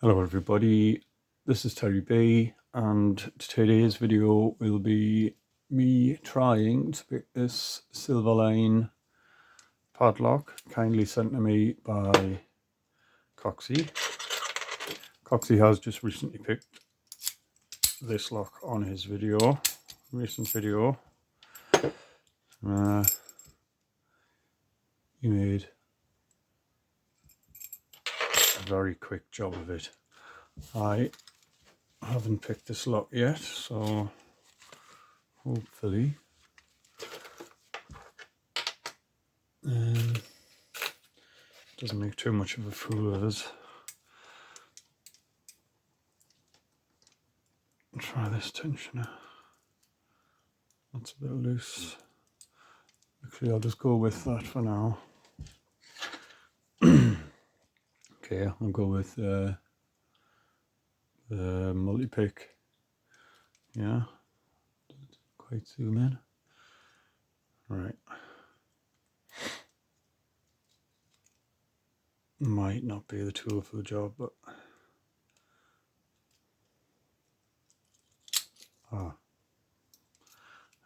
Hello everybody, this is Terry B, and today's video will be me trying to pick this silverline padlock kindly sent to me by Coxie. Coxie has just recently picked this lock on his recent video. He made a very quick job of it. I haven't picked this lock yet, so hopefully doesn't make too much of a fool of us. Try this tensioner. That's a bit loose. Actually, I'll just go with that for now. Okay, I'll go with the multi-pick. Yeah, quite zoom in. Right. Might not be the tool for the job, but it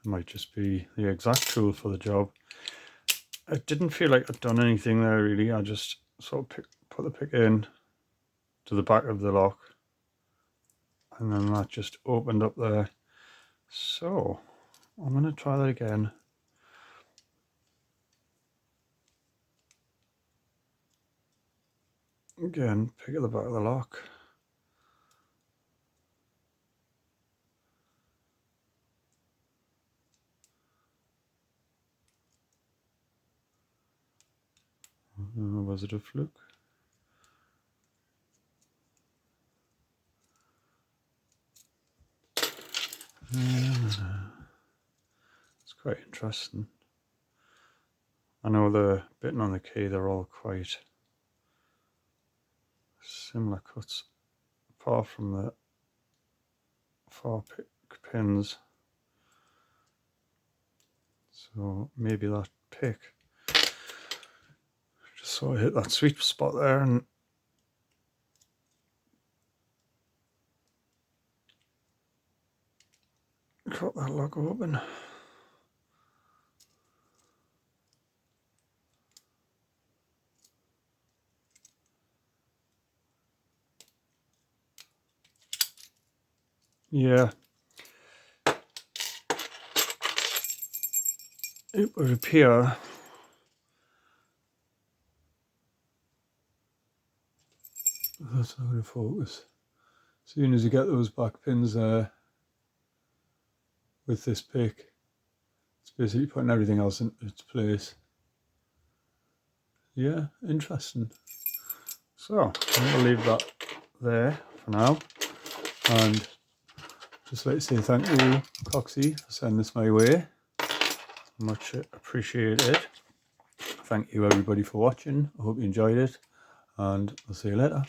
might just be the exact tool for the job. I didn't feel like I'd done anything there really. I just sort of put the pick in to the back of the lock, and then that just opened up there. So I'm going to try that again. Again, pick at the back of the lock. Was it a fluke? It's quite interesting. I know the bitten on the key, they're all quite similar cuts, apart from the 4 pins. So maybe that pick just sort of hit that sweet spot there and cut that lock open. Yeah, it would appear that's not going to focus. As soon as you get those back pins there with this pick, it's basically putting everything else in its place. Yeah, interesting. So I'm going to leave that there for now, and just like to say thank you, Coxie, for sending this my way. Much appreciated. Thank you everybody for watching. I hope you enjoyed it, and I'll see you later.